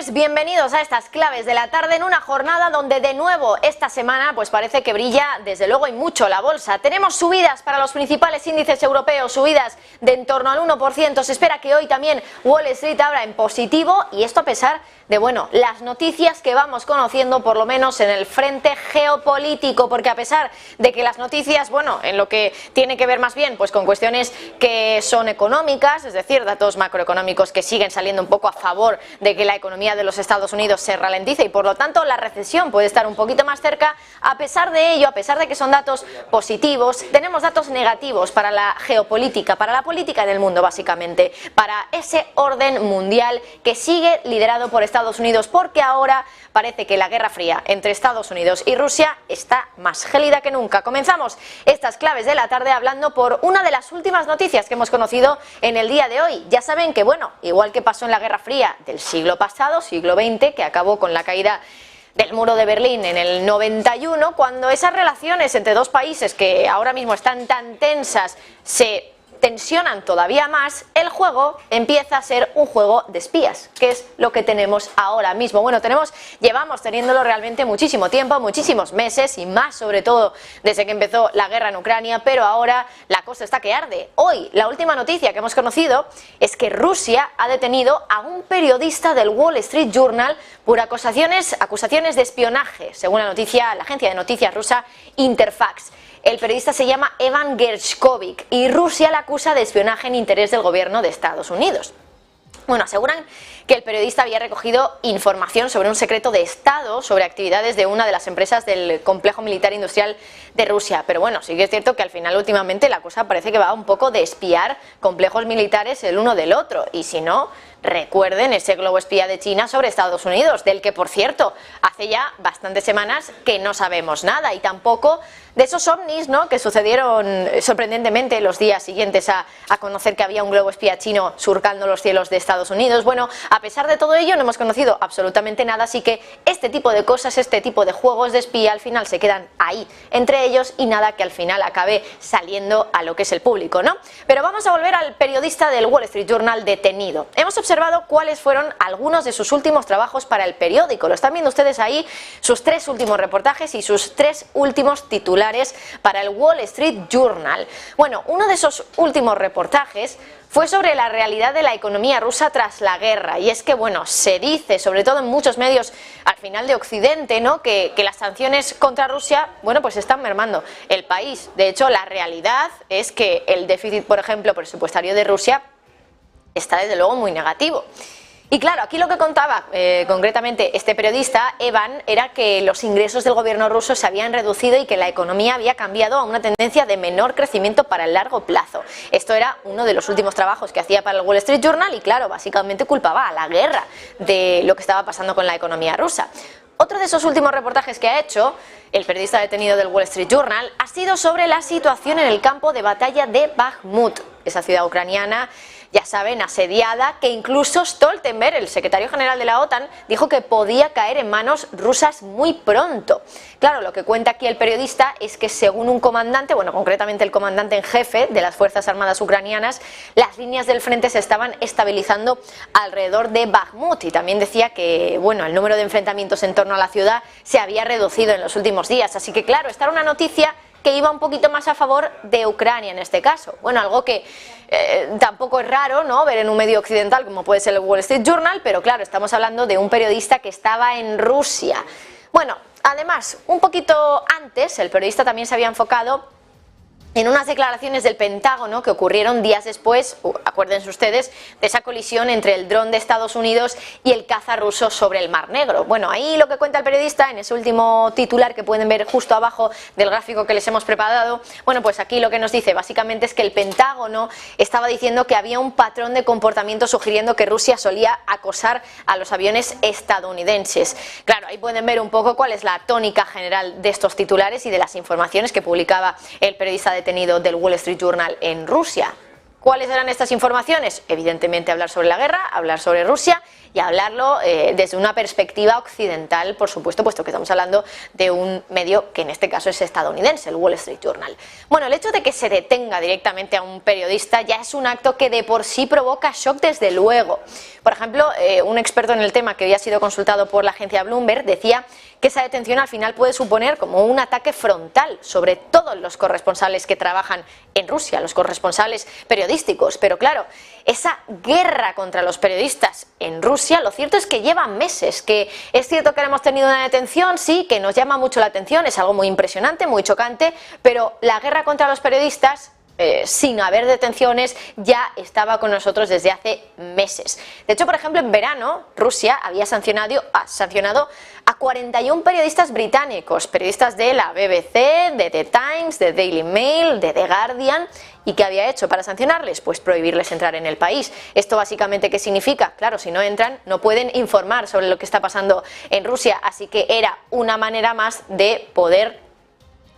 tardes, bienvenidos a estas claves de la tarde en una jornada donde de nuevo esta semana pues parece que brilla desde luego y mucho la bolsa. Tenemos subidas para los principales índices europeos, subidas de en torno al 1%, se espera que hoy también Wall Street abra en positivo y esto a pesar de, bueno, las noticias que vamos conociendo por lo menos en el frente geopolítico, porque a pesar de que las noticias, bueno, en lo que tiene que ver más bien pues con cuestiones que son económicas, es decir, datos macroeconómicos que siguen saliendo un poco a favor de que la economía de los Estados Unidos se ralentice y por lo tanto la recesión puede estar un poquito más cerca, a pesar de ello, a pesar de que son datos positivos, tenemos datos negativos para la geopolítica, para la política en el mundo básicamente, para ese orden mundial que sigue liderado por Estados Unidos, porque ahora parece que la guerra fría entre Estados Unidos y Rusia está más gélida que nunca. Comenzamos estas claves de la tarde hablando por una de las últimas noticias que hemos conocido en el día de hoy. Ya saben que, bueno, igual que pasó en la guerra fría del siglo pasado, siglo XX, que acabó con la caída del muro de Berlín en el 91, cuando esas relaciones entre dos países que ahora mismo están tan tensas se tensionan todavía más, el juego empieza a ser un juego de espías, que es lo que tenemos ahora mismo. Bueno, llevamos teniéndolo realmente muchísimo tiempo, muchísimos meses y más sobre todo desde que empezó la guerra en Ucrania, pero ahora la cosa está que arde. Hoy la última noticia que hemos conocido es que Rusia ha detenido a un periodista del Wall Street Journal por acusaciones de espionaje, según la agencia de noticias rusa Interfax. El periodista se llama Evan Gershkovich y Rusia la acusa de espionaje en interés del gobierno de Estados Unidos. Bueno, aseguran que el periodista había recogido información sobre un secreto de Estado sobre actividades de una de las empresas del complejo militar industrial de Rusia. Pero bueno, sí que es cierto que al final últimamente la cosa parece que va un poco de espiar complejos militares el uno del otro. Y si no, recuerden ese globo espía de China sobre Estados Unidos, del que por cierto hace ya bastantes semanas que no sabemos nada, y tampoco de esos ovnis, ¿no?, que sucedieron sorprendentemente los días siguientes a conocer que había un globo espía chino surcando los cielos de Estados Unidos. Bueno, a pesar de todo ello no hemos conocido absolutamente nada, así que este tipo de cosas, este tipo de juegos de espía al final se quedan ahí entre ellos y nada que al final acabe saliendo a lo que es el público, ¿no? Pero vamos a volver al periodista del Wall Street Journal detenido. Hemos observado cuáles fueron algunos de sus últimos trabajos para el periódico. Lo están viendo ustedes ahí, sus 3 últimos reportajes y sus 3 últimos titulares para el Wall Street Journal. Bueno, uno de esos últimos reportajes fue sobre la realidad de la economía rusa tras la guerra, y es que, bueno, se dice, sobre todo en muchos medios al final de Occidente, ¿no?, que las sanciones contra Rusia, bueno, pues están mermando el país. De hecho, la realidad es que el déficit, por ejemplo, presupuestario de Rusia está desde luego muy negativo. Y claro, aquí lo que contaba concretamente este periodista, Evan, era que los ingresos del gobierno ruso se habían reducido y que la economía había cambiado a una tendencia de menor crecimiento para el largo plazo. Esto era uno de los últimos trabajos que hacía para el Wall Street Journal y claro, básicamente culpaba a la guerra de lo que estaba pasando con la economía rusa. Otro de esos últimos reportajes que ha hecho el periodista detenido del Wall Street Journal ha sido sobre la situación en el campo de batalla de Bakhmut, esa ciudad ucraniana, ya saben, asediada, que incluso Stoltenberg, el secretario general de la OTAN, dijo que podía caer en manos rusas muy pronto. Claro, lo que cuenta aquí el periodista es que según un comandante, bueno, concretamente el comandante en jefe de las Fuerzas Armadas ucranianas, las líneas del frente se estaban estabilizando alrededor de Bakhmut, y también decía que, bueno, el número de enfrentamientos en torno a la ciudad se había reducido en los últimos días. Así que claro, esta era una noticia que iba un poquito más a favor de Ucrania en este caso. Bueno, algo que tampoco es raro, ¿no?, ver en un medio occidental como puede ser el Wall Street Journal, pero claro, estamos hablando de un periodista que estaba en Rusia. Bueno, además, un poquito antes, el periodista también se había enfocado en unas declaraciones del Pentágono que ocurrieron días después, acuérdense ustedes, de esa colisión entre el dron de Estados Unidos y el caza ruso sobre el Mar Negro. Bueno, ahí lo que cuenta el periodista, en ese último titular que pueden ver justo abajo del gráfico que les hemos preparado, bueno, pues aquí lo que nos dice básicamente es que el Pentágono estaba diciendo que había un patrón de comportamiento sugiriendo que Rusia solía acosar a los aviones estadounidenses. Claro, ahí pueden ver un poco cuál es la tónica general de estos titulares y de las informaciones que publicaba el periodista detenido del Wall Street Journal en Rusia. ¿Cuáles eran estas informaciones? Evidentemente hablar sobre la guerra, hablar sobre Rusia y hablarlo desde una perspectiva occidental, por supuesto, puesto que estamos hablando de un medio que en este caso es estadounidense, el Wall Street Journal. Bueno, el hecho de que se detenga directamente a un periodista ya es un acto que de por sí provoca shock, desde luego. Por ejemplo, un experto en el tema que había sido consultado por la agencia Bloomberg decía que esa detención al final puede suponer como un ataque frontal sobre todos los corresponsales que trabajan en Rusia, los corresponsales periodísticos. Pero claro, esa guerra contra los periodistas en Rusia, lo cierto es que lleva meses, que es cierto que ahora hemos tenido una detención, sí, que nos llama mucho la atención, es algo muy impresionante, muy chocante, pero la guerra contra los periodistas, sin haber detenciones, ya estaba con nosotros desde hace meses. De hecho, por ejemplo, en verano Rusia había sancionado a 41 periodistas británicos, periodistas de la BBC, de The Times, de Daily Mail, de The Guardian. ¿Y qué había hecho para sancionarles? Pues prohibirles entrar en el país. ¿Esto básicamente qué significa? Claro, si no entran, no pueden informar sobre lo que está pasando en Rusia, así que era una manera más de poder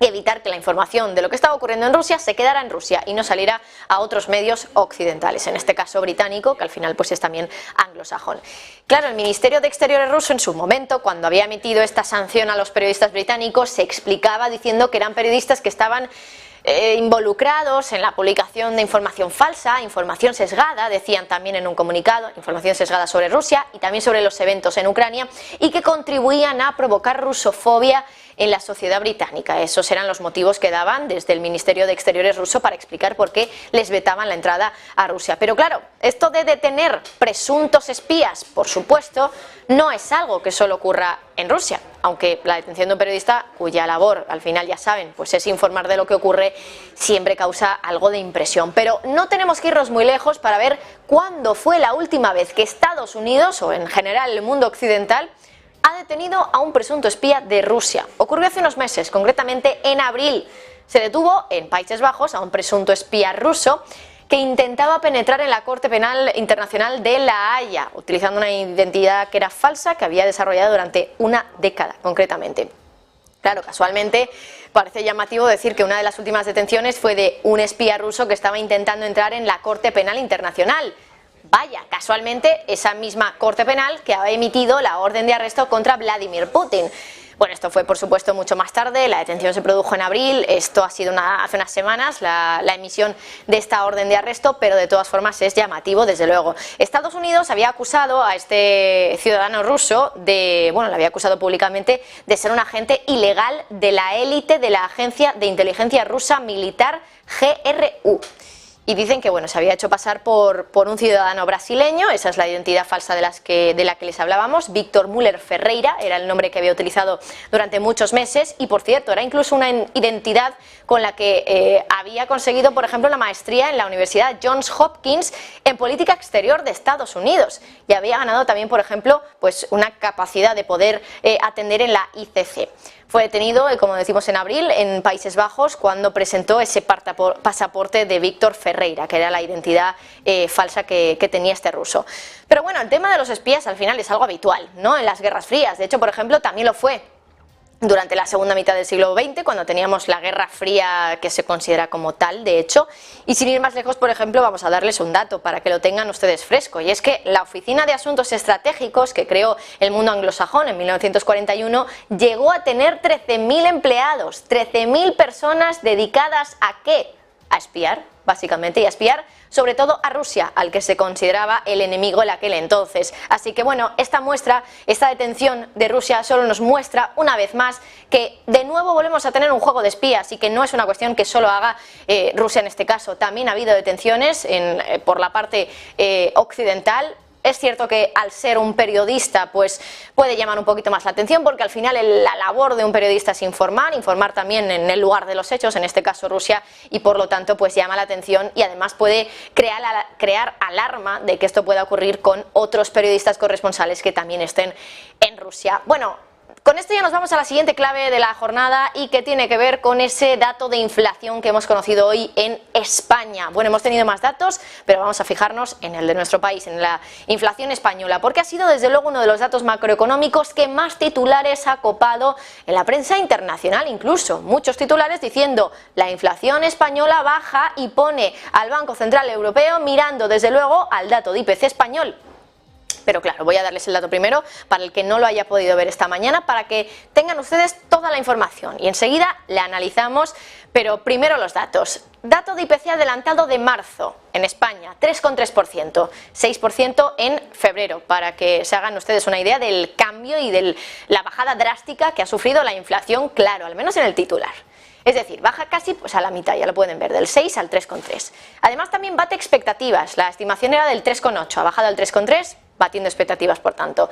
evitar que la información de lo que estaba ocurriendo en Rusia se quedara en Rusia y no saliera a otros medios occidentales, en este caso británico, que al final pues es también anglosajón. Claro, el Ministerio de Exteriores ruso en su momento, cuando había emitido esta sanción a los periodistas británicos, se explicaba diciendo que eran periodistas que estaban involucrados en la publicación de información falsa, información sesgada, decían también en un comunicado, información sesgada sobre Rusia y también sobre los eventos en Ucrania, y que contribuían a provocar rusofobia en la sociedad británica. Esos eran los motivos que daban desde el Ministerio de Exteriores ruso para explicar por qué les vetaban la entrada a Rusia. Pero claro, esto de detener presuntos espías, por supuesto, no es algo que solo ocurra en Rusia, aunque la detención de un periodista cuya labor, al final ya saben, pues es informar de lo que ocurre, siempre causa algo de impresión. Pero no tenemos que irnos muy lejos para ver cuándo fue la última vez que Estados Unidos, o en general el mundo occidental, ha detenido a un presunto espía de Rusia. Ocurrió hace unos meses, concretamente en abril. Se detuvo en Países Bajos a un presunto espía ruso que intentaba penetrar en la Corte Penal Internacional de La Haya, utilizando una identidad que era falsa, que había desarrollado durante una década, concretamente. Claro, casualmente parece llamativo decir que una de las últimas detenciones fue de un espía ruso que estaba intentando entrar en la Corte Penal Internacional. Vaya, casualmente esa misma Corte Penal que ha emitido la orden de arresto contra Vladimir Putin. Bueno, esto fue por supuesto mucho más tarde, la detención se produjo en abril, esto ha sido hace unas semanas la emisión de esta orden de arresto, pero de todas formas es llamativo, desde luego. Estados Unidos había acusado a este ciudadano ruso le había acusado públicamente de ser un agente ilegal de la élite de la agencia de inteligencia rusa militar GRU. Y dicen que se había hecho pasar por un ciudadano brasileño, esa es la identidad falsa de la que les hablábamos. Víctor Müller Ferreira era el nombre que había utilizado durante muchos meses, y por cierto era incluso una identidad con la que había conseguido, por ejemplo, la maestría en la Universidad Johns Hopkins en política exterior de Estados Unidos, y había ganado también, por ejemplo, pues una capacidad de poder atender en la ICC. Fue detenido, como decimos, en abril en Países Bajos cuando presentó ese pasaporte de Víctor Ferreira, que era la identidad falsa que tenía este ruso. Pero bueno, el tema de los espías al final es algo habitual, ¿no?, en las guerras frías. De hecho, por ejemplo, también lo fue durante la segunda mitad del siglo XX, cuando teníamos la Guerra Fría, que se considera como tal, de hecho. Y sin ir más lejos, por ejemplo, vamos a darles un dato para que lo tengan ustedes fresco, y es que la Oficina de Asuntos Estratégicos que creó el mundo anglosajón en 1941 llegó a tener 13.000 empleados, 13.000 personas dedicadas ¿a qué? A espiar, básicamente, y a espiar sobre todo a Rusia, al que se consideraba el enemigo en aquel entonces. Así que esta detención de Rusia solo nos muestra una vez más que de nuevo volvemos a tener un juego de espías, y que no es una cuestión que solo haga Rusia en este caso. También ha habido detenciones por la parte occidental. Es cierto que al ser un periodista pues puede llamar un poquito más la atención, porque al final la labor de un periodista es informar también en el lugar de los hechos, en este caso Rusia, y por lo tanto pues llama la atención, y además puede crear alarma de que esto pueda ocurrir con otros periodistas corresponsales que también estén en Rusia. Bueno, con esto ya nos vamos a la siguiente clave de la jornada, y que tiene que ver con ese dato de inflación que hemos conocido hoy en España. Bueno, hemos tenido más datos, pero vamos a fijarnos en el de nuestro país, en la inflación española, porque ha sido desde luego uno de los datos macroeconómicos que más titulares ha copado en la prensa internacional, incluso muchos titulares diciendo la inflación española baja, y pone al Banco Central Europeo mirando desde luego al dato de IPC español. Pero claro, voy a darles el dato primero para el que no lo haya podido ver esta mañana, para que tengan ustedes toda la información y enseguida la analizamos, pero primero los datos. Dato de IPC adelantado de marzo en España, 3,3%, 6% en febrero, para que se hagan ustedes una idea del cambio y de la bajada drástica que ha sufrido la inflación, claro, al menos en el titular. Es decir, baja casi pues a la mitad, ya lo pueden ver, del 6 al 3,3. Además también bate expectativas, la estimación era del 3,8, ha bajado al 3,3, batiendo expectativas por tanto.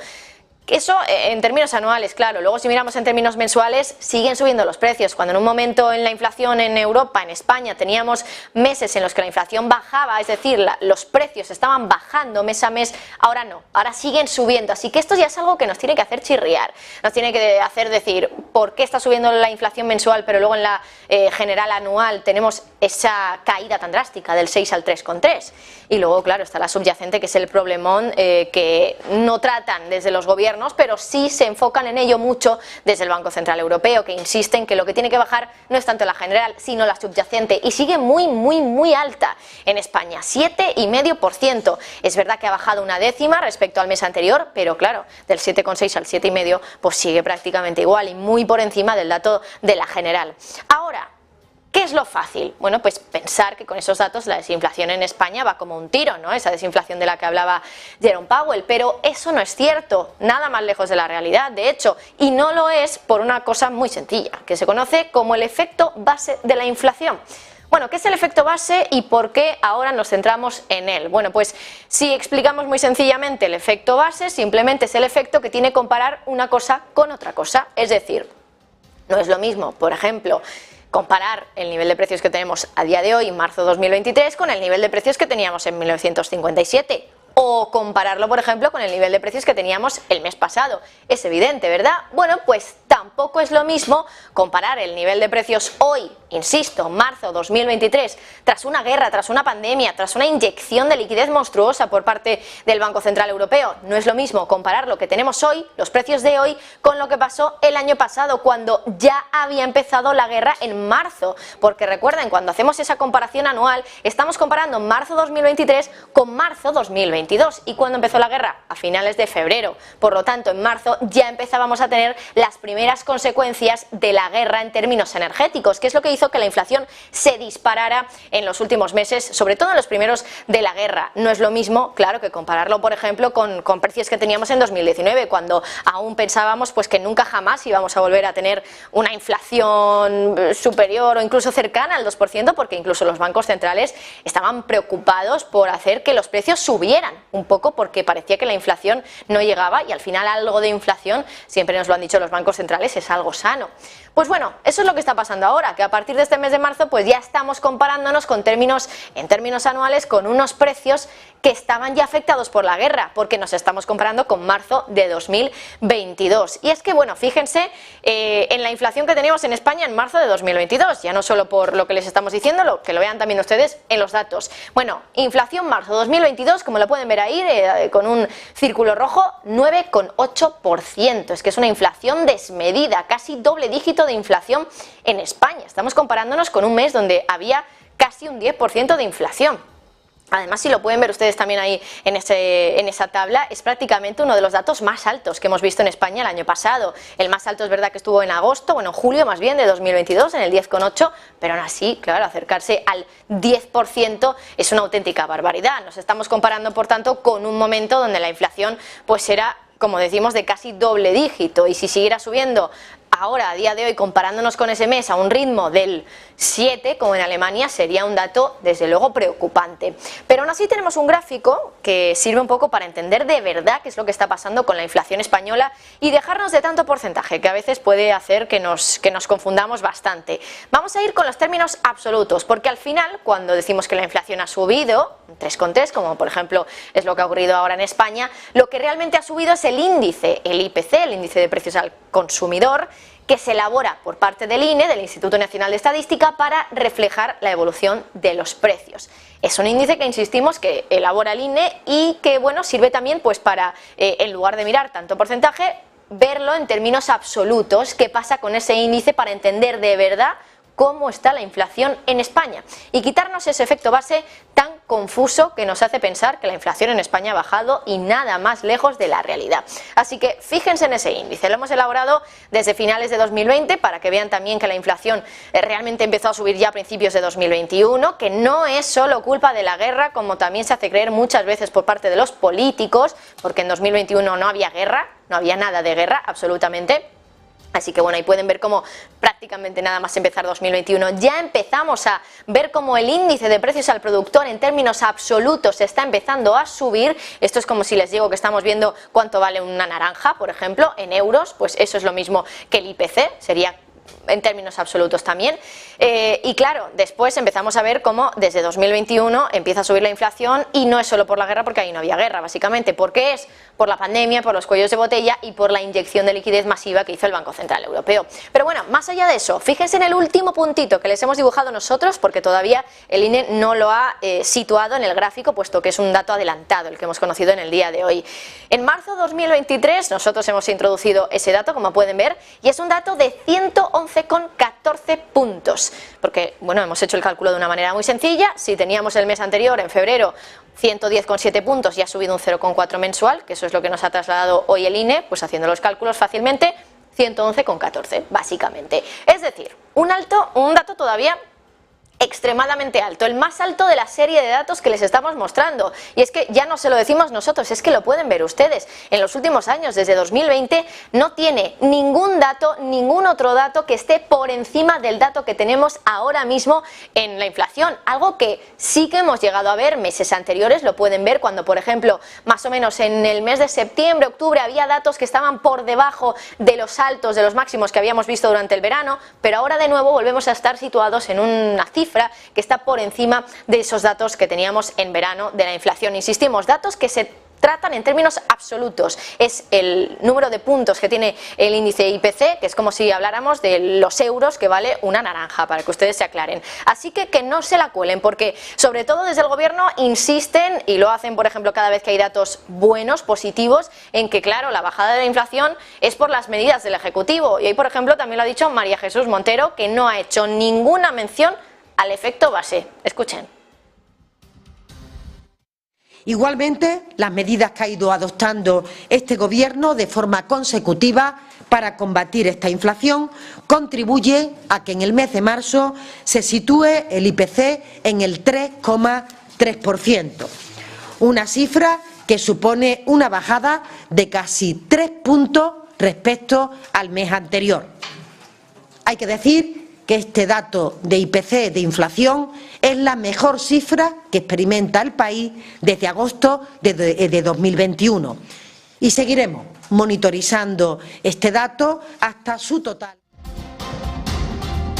Eso en términos anuales, claro. Luego si miramos en términos mensuales, siguen subiendo los precios. Cuando en un momento en la inflación en Europa, en España, teníamos meses en los que la inflación bajaba, es decir, los precios estaban bajando mes a mes, ahora no, ahora siguen subiendo. Así que esto ya es algo que nos tiene que hacer chirriar, nos tiene que hacer decir por qué está subiendo la inflación mensual, pero luego en la general anual tenemos esa caída tan drástica del 6 al 3,3. Y luego, claro, está la subyacente, que es el problemón que no tratan desde los gobiernos, pero sí se enfocan en ello mucho desde el Banco Central Europeo, que insiste en que lo que tiene que bajar no es tanto la general, sino la subyacente, y sigue muy alta en España, 7,5%. Es verdad que ha bajado una décima respecto al mes anterior, pero claro, del 7,6 al 7,5 pues sigue prácticamente igual y muy por encima del dato de la general. Ahora, ¿qué es lo fácil? Bueno, pues pensar que con esos datos la desinflación en España va como un tiro, ¿no? Esa desinflación de la que hablaba Jerome Powell, pero eso no es cierto, nada más lejos de la realidad, de hecho, y no lo es por una cosa muy sencilla, que se conoce como el efecto base de la inflación. Bueno, ¿qué es el efecto base y por qué ahora nos centramos en él? Bueno, pues si explicamos muy sencillamente el efecto base, simplemente es el efecto que tiene que comparar una cosa con otra cosa, es decir, no es lo mismo, por ejemplo, comparar el nivel de precios que tenemos a día de hoy, en marzo de 2023, con el nivel de precios que teníamos en 1957. O compararlo, por ejemplo, con el nivel de precios que teníamos el mes pasado. Es evidente, ¿verdad? Bueno, pues tampoco es lo mismo comparar el nivel de precios hoy, insisto, marzo 2023, tras una guerra, tras una pandemia, tras una inyección de liquidez monstruosa por parte del Banco Central Europeo. No es lo mismo comparar lo que tenemos hoy, los precios de hoy, con lo que pasó el año pasado, cuando ya había empezado la guerra en marzo. Porque recuerden, cuando hacemos esa comparación anual, estamos comparando marzo 2023 con marzo 2022. ¿Y cuándo empezó la guerra? A finales de febrero. Por lo tanto, en marzo ya empezábamos a tener las primeras consecuencias de la guerra en términos energéticos, que es lo que hizo que la inflación se disparara en los últimos meses, sobre todo en los primeros de la guerra. No es lo mismo, claro, que compararlo, por ejemplo, con precios que teníamos en 2019, cuando aún pensábamos pues que nunca jamás íbamos a volver a tener una inflación superior o incluso cercana al 2%, porque incluso los bancos centrales estaban preocupados por hacer que los precios subieran un poco, porque parecía que la inflación no llegaba, y al final algo de inflación, siempre nos lo han dicho los bancos centrales, es algo sano. Pues bueno, eso es lo que está pasando ahora, que a partir de este mes de marzo pues ya estamos comparándonos en términos anuales con unos precios que estaban ya afectados por la guerra, porque nos estamos comparando con marzo de 2022. Y es que, bueno, fíjense en la inflación que teníamos en España en marzo de 2022, ya no solo por lo que les estamos diciendo, que lo vean también ustedes en los datos. Bueno, inflación marzo 2022, como lo pueden ver ahí, con un círculo rojo, 9,8%. Es que es una inflación desmedida, casi doble dígito de inflación en España. Estamos comparándonos con un mes donde había casi un 10% de inflación. Además, si lo pueden ver ustedes también ahí en esa tabla, es prácticamente uno de los datos más altos que hemos visto en España el año pasado. El más alto es verdad que estuvo en agosto, bueno, en julio más bien de 2022, en el 10,8, pero aún así, claro, acercarse al 10% es una auténtica barbaridad. Nos estamos comparando, por tanto, con un momento donde la inflación pues era, como decimos, de casi doble dígito, y si siguiera subiendo ahora, a día de hoy, comparándonos con ese mes a un ritmo del 7, como en Alemania, sería un dato desde luego preocupante. Pero aún así tenemos un gráfico que sirve un poco para entender de verdad qué es lo que está pasando con la inflación española y dejarnos de tanto porcentaje, que a veces puede hacer que nos confundamos bastante. Vamos a ir con los términos absolutos, porque al final, cuando decimos que la inflación ha subido 3,3, como por ejemplo es lo que ha ocurrido ahora en España, lo que realmente ha subido es el índice, el IPC, el índice de precios al consumidor, que se elabora por parte del INE, del Instituto Nacional de Estadística, para reflejar la evolución de los precios. Es un índice que, insistimos, que elabora el INE y que, bueno, sirve también pues para, en lugar de mirar tanto porcentaje, verlo en términos absolutos, qué pasa con ese índice, para entender de verdad cómo está la inflación en España y quitarnos ese efecto base tan confuso que nos hace pensar que la inflación en España ha bajado y nada más lejos de la realidad. Así que fíjense en ese índice, lo hemos elaborado desde finales de 2020 para que vean también que la inflación realmente empezó a subir ya a principios de 2021, que no es solo culpa de la guerra, como también se hace creer muchas veces por parte de los políticos, porque en 2021 no había guerra, no había nada de guerra absolutamente. Así que bueno, ahí pueden ver cómo prácticamente nada más empezar 2021 ya empezamos a ver cómo el índice de precios al productor en términos absolutos está empezando a subir. Esto es como si les digo que estamos viendo cuánto vale una naranja, por ejemplo, en euros, pues eso es lo mismo que el IPC, sería en términos absolutos también. Y claro, después empezamos a ver cómo desde 2021 empieza a subir la inflación y no es solo por la guerra, porque ahí no había guerra básicamente, porque es por la pandemia, por los cuellos de botella y por la inyección de liquidez masiva que hizo el Banco Central Europeo. Pero bueno, más allá de eso, fíjense en el último puntito que les hemos dibujado nosotros, porque todavía el INE no lo ha situado en el gráfico, puesto que es un dato adelantado, el que hemos conocido en el día de hoy. En marzo de 2023 nosotros hemos introducido ese dato, como pueden ver, y es un dato de 111,14 puntos, porque bueno, hemos hecho el cálculo de una manera muy sencilla. Si teníamos el mes anterior, en febrero, 110,7 puntos y ha subido un 0,4 mensual, que eso es lo que nos ha trasladado hoy el INE, pues haciendo los cálculos fácilmente, 111,14 básicamente. Es decir, un dato todavía extremadamente alto, el más alto de la serie de datos que les estamos mostrando. Y es que ya no se lo decimos nosotros, es que lo pueden ver ustedes. En los últimos años, desde 2020, no tiene ningún dato, ningún otro dato que esté por encima del dato que tenemos ahora mismo en la inflación. Algo que sí que hemos llegado a ver meses anteriores, lo pueden ver cuando, por ejemplo, más o menos en el mes de septiembre, octubre, había datos que estaban por debajo de los altos, de los máximos que habíamos visto durante el verano, pero ahora de nuevo volvemos a estar situados en una cifra que está por encima de esos datos que teníamos en verano de la inflación. Insistimos, datos que se tratan en términos absolutos. Es el número de puntos que tiene el índice IPC, que es como si habláramos de los euros que vale una naranja, para que ustedes se aclaren. Así que no se la cuelen, porque sobre todo desde el gobierno insisten, y lo hacen por ejemplo cada vez que hay datos buenos, positivos, en que claro, la bajada de la inflación es por las medidas del Ejecutivo. Y hoy por ejemplo también lo ha dicho María Jesús Montero, que no ha hecho ninguna mención al efecto base. Escuchen. Igualmente, las medidas que ha ido adoptando este Gobierno de forma consecutiva para combatir esta inflación contribuyen a que en el mes de marzo se sitúe el IPC en el 3,3%, una cifra que supone una bajada de casi 3 puntos respecto al mes anterior. Hay que decir que este dato de IPC de inflación es la mejor cifra que experimenta el país desde agosto de 2021 y seguiremos monitorizando este dato hasta su total.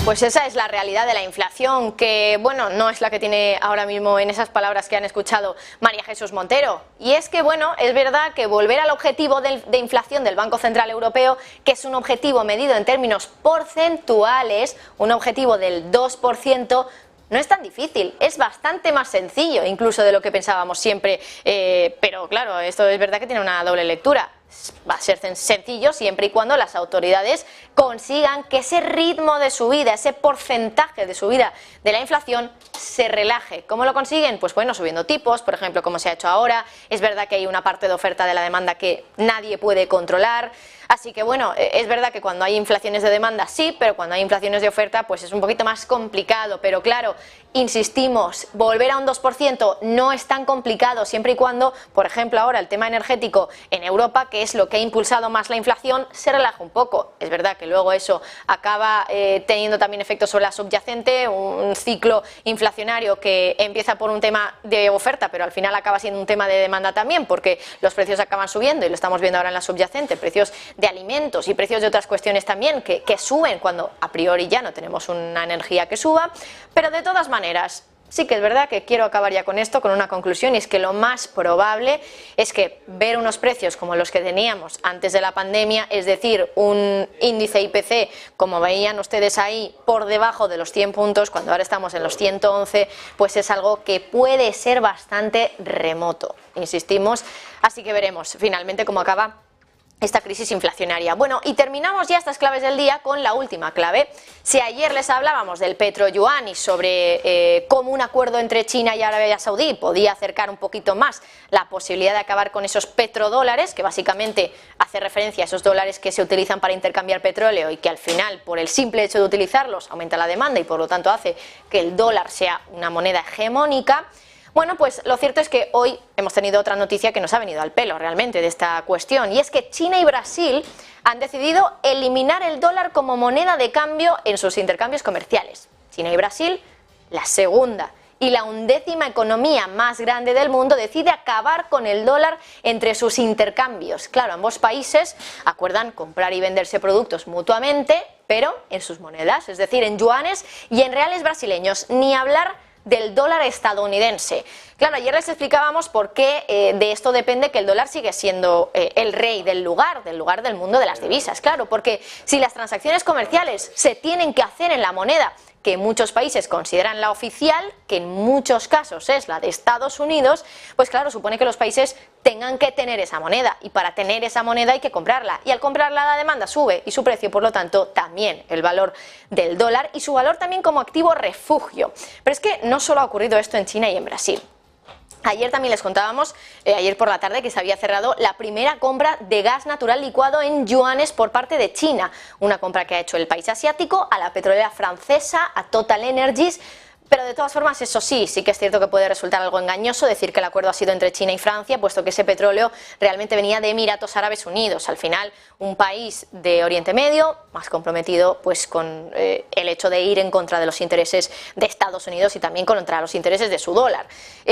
Pues esa es la realidad de la inflación, que bueno, no es la que tiene ahora mismo en esas palabras que han escuchado María Jesús Montero. Y es que bueno, es verdad que volver al objetivo de inflación del Banco Central Europeo, que es un objetivo medido en términos porcentuales, un objetivo del 2%, no es tan difícil, es bastante más sencillo incluso de lo que pensábamos siempre, pero claro, esto es verdad que tiene una doble lectura. Va a ser sencillo siempre y cuando las autoridades consigan que ese ritmo de subida, ese porcentaje de subida de la inflación se relaje. ¿Cómo lo consiguen? Pues bueno, subiendo tipos, por ejemplo, como se ha hecho ahora. Es verdad que hay una parte de oferta de la demanda que nadie puede controlar. Así que bueno, es verdad que cuando hay inflaciones de demanda sí, pero cuando hay inflaciones de oferta pues es un poquito más complicado. Pero claro, insistimos, volver a un 2% no es tan complicado siempre y cuando, por ejemplo, ahora el tema energético en Europa, que es lo que ha impulsado más la inflación, se relaja un poco. Es verdad que luego eso acaba teniendo también efectos sobre la subyacente, un ciclo inflacionario que empieza por un tema de oferta, pero al final acaba siendo un tema de demanda también, porque los precios acaban subiendo y lo estamos viendo ahora en la subyacente, precios de alimentos y precios de otras cuestiones también que suben cuando a priori ya no tenemos una energía que suba, pero de todas maneras sí que es verdad que quiero acabar ya con esto, con una conclusión, y es que lo más probable es que ver unos precios como los que teníamos antes de la pandemia, es decir, un índice IPC, como veían ustedes ahí, por debajo de los 100 puntos, cuando ahora estamos en los 111, pues es algo que puede ser bastante remoto, insistimos, así que veremos finalmente cómo acaba esta crisis inflacionaria. Bueno, y terminamos ya estas claves del día con la última clave. Si ayer les hablábamos del petro-yuan y sobre cómo un acuerdo entre China y Arabia Saudí podía acercar un poquito más la posibilidad de acabar con esos petrodólares, que básicamente hace referencia a esos dólares que se utilizan para intercambiar petróleo y que al final, por el simple hecho de utilizarlos, aumenta la demanda y por lo tanto hace que el dólar sea una moneda hegemónica. Bueno, pues lo cierto es que hoy hemos tenido otra noticia que nos ha venido al pelo realmente de esta cuestión, y es que China y Brasil han decidido eliminar el dólar como moneda de cambio en sus intercambios comerciales. China y Brasil, la segunda y la 11ª economía más grande del mundo, decide acabar con el dólar entre sus intercambios. Claro, ambos países acuerdan comprar y venderse productos mutuamente, pero en sus monedas, es decir, en yuanes y en reales brasileños, ni hablar del dólar estadounidense. Claro, ayer les explicábamos por qué de esto depende que el dólar sigue siendo el rey del lugar del mundo de las divisas. Claro, porque si las transacciones comerciales se tienen que hacer en la moneda que muchos países consideran la oficial, que en muchos casos es la de Estados Unidos, pues claro, supone que los países tengan que tener esa moneda, y para tener esa moneda hay que comprarla, y al comprarla la demanda sube y su precio, por lo tanto, también el valor del dólar y su valor también como activo refugio. Pero es que no solo ha ocurrido esto en China y en Brasil. Ayer también les contábamos, ayer por la tarde, que se había cerrado la primera compra de gas natural licuado en yuanes por parte de China, una compra que ha hecho el país asiático a la petrolera francesa, a Total Energies. Pero de todas formas, eso sí que es cierto que puede resultar algo engañoso decir que el acuerdo ha sido entre China y Francia, puesto que ese petróleo realmente venía de Emiratos Árabes Unidos. Al final, un país de Oriente Medio, más comprometido pues con el hecho de ir en contra de los intereses de Estados Unidos y también contra los intereses de su dólar.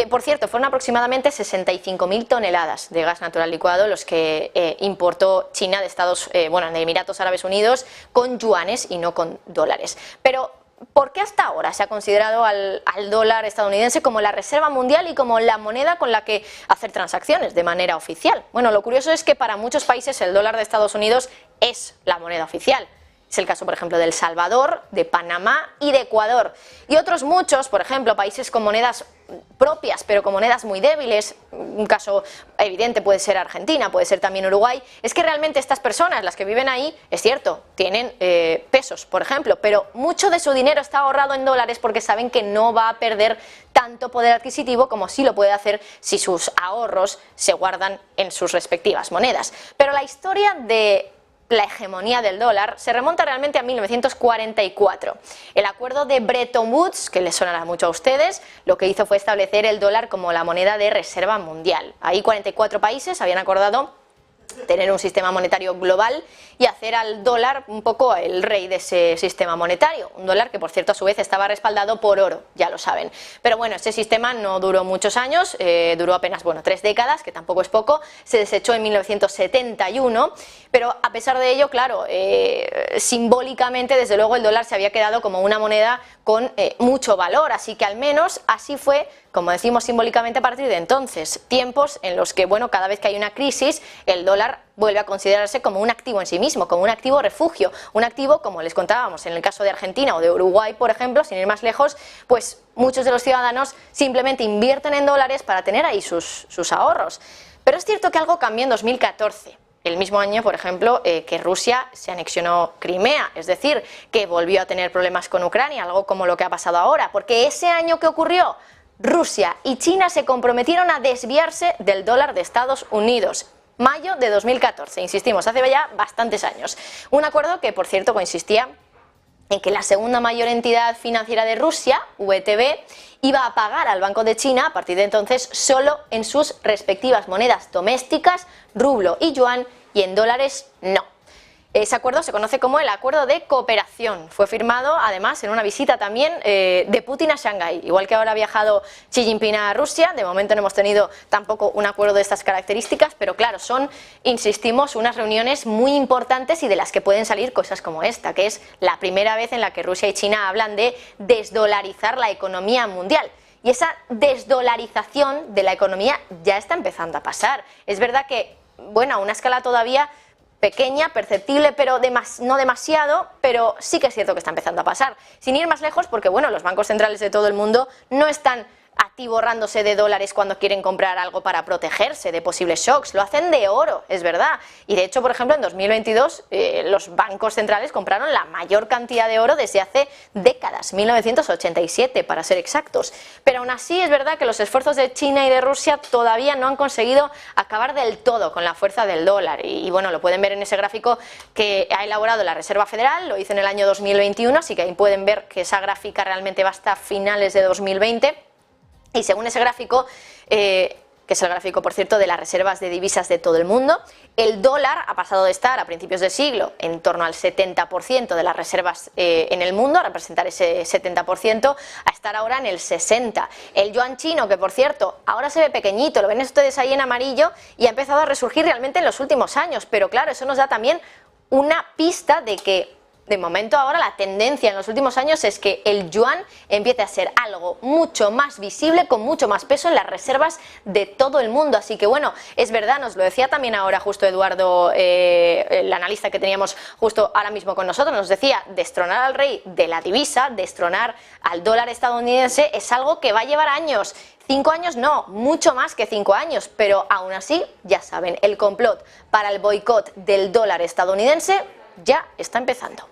Por cierto, fueron aproximadamente 65.000 toneladas de gas natural licuado los que importó China de de Emiratos Árabes Unidos con yuanes y no con dólares. Pero ¿por qué hasta ahora se ha considerado al dólar estadounidense como la reserva mundial y como la moneda con la que hacer transacciones de manera oficial? Bueno, lo curioso es que para muchos países el dólar de Estados Unidos es la moneda oficial. Es el caso, por ejemplo, de El Salvador, de Panamá y de Ecuador. Y otros muchos, por ejemplo, países con monedas propias, pero con monedas muy débiles, un caso evidente puede ser Argentina, puede ser también Uruguay, es que realmente estas personas, las que viven ahí, es cierto, tienen pesos, por ejemplo, pero mucho de su dinero está ahorrado en dólares porque saben que no va a perder tanto poder adquisitivo como sí lo puede hacer si sus ahorros se guardan en sus respectivas monedas. Pero la historia de la hegemonía del dólar se remonta realmente a 1944. El acuerdo de Bretton Woods, que les sonará mucho a ustedes, lo que hizo fue establecer el dólar como la moneda de reserva mundial. Ahí 44 países habían acordado tener un sistema monetario global y hacer al dólar un poco el rey de ese sistema monetario. Un dólar que, por cierto, a su vez estaba respaldado por oro, ya lo saben. Pero bueno, este sistema no duró muchos años, duró apenas 3 décadas, que tampoco es poco, se desechó en 1971, pero a pesar de ello, claro, simbólicamente, desde luego, el dólar se había quedado como una moneda con mucho valor, así que al menos así fue, como decimos simbólicamente, a partir de entonces, tiempos en los que, bueno, cada vez que hay una crisis, el dólar vuelve a considerarse como un activo en sí mismo, como un activo refugio, un activo, como les contábamos en el caso de Argentina o de Uruguay, por ejemplo, sin ir más lejos, pues muchos de los ciudadanos simplemente invierten en dólares para tener ahí sus ahorros. Pero es cierto que algo cambió en 2014. El mismo año, por ejemplo, que Rusia se anexionó Crimea, es decir, que volvió a tener problemas con Ucrania, algo como lo que ha pasado ahora, porque ese año que ocurrió, Rusia y China se comprometieron a desviarse del dólar de Estados Unidos. Mayo de 2014, insistimos, hace ya bastantes años. Un acuerdo que, por cierto, consistía en que la segunda mayor entidad financiera de Rusia, VTB, iba a pagar al Banco de China a partir de entonces solo en sus respectivas monedas domésticas, rublo y yuan, y en dólares no. Ese acuerdo se conoce como el Acuerdo de Cooperación. Fue firmado, además, en una visita también de Putin a Shanghái. Igual que ahora ha viajado Xi Jinping a Rusia, de momento no hemos tenido tampoco un acuerdo de estas características, pero claro, son, insistimos, unas reuniones muy importantes y de las que pueden salir cosas como esta, que es la primera vez en la que Rusia y China hablan de desdolarizar la economía mundial. Y esa desdolarización de la economía ya está empezando a pasar. Es verdad que, bueno, a una escala todavía pequeña, perceptible, pero no demasiado, pero sí que es cierto que está empezando a pasar. Sin ir más lejos, porque bueno, los bancos centrales de todo el mundo no están atiborrándose de dólares cuando quieren comprar algo para protegerse de posibles shocks, lo hacen de oro, es verdad. Y de hecho, por ejemplo, en 2022 los bancos centrales compraron la mayor cantidad de oro desde hace décadas, 1987 para ser exactos. Pero aún así es verdad que los esfuerzos de China y de Rusia todavía no han conseguido acabar del todo con la fuerza del dólar. Y bueno, lo pueden ver en ese gráfico que ha elaborado la Reserva Federal, lo hizo en el año 2021, así que ahí pueden ver que esa gráfica realmente va hasta finales de 2020. Y según ese gráfico, que es el gráfico, por cierto, de las reservas de divisas de todo el mundo, el dólar ha pasado de estar a principios de siglo en torno al 70% de las reservas en el mundo, a representar ese 70%, a estar ahora en el 60%. El yuan chino, que por cierto, ahora se ve pequeñito, lo ven ustedes ahí en amarillo, y ha empezado a resurgir realmente en los últimos años, pero claro, eso nos da también una pista de que de momento ahora la tendencia en los últimos años es que el yuan empiece a ser algo mucho más visible, con mucho más peso en las reservas de todo el mundo. Así que bueno, es verdad, nos lo decía también ahora justo Eduardo, el analista que teníamos justo ahora mismo con nosotros, nos decía, destronar al rey de la divisa, destronar al dólar estadounidense es algo que va a llevar años. 5 años no, mucho más que 5 años, pero aún así, ya saben, el complot para el boicot del dólar estadounidense ya está empezando.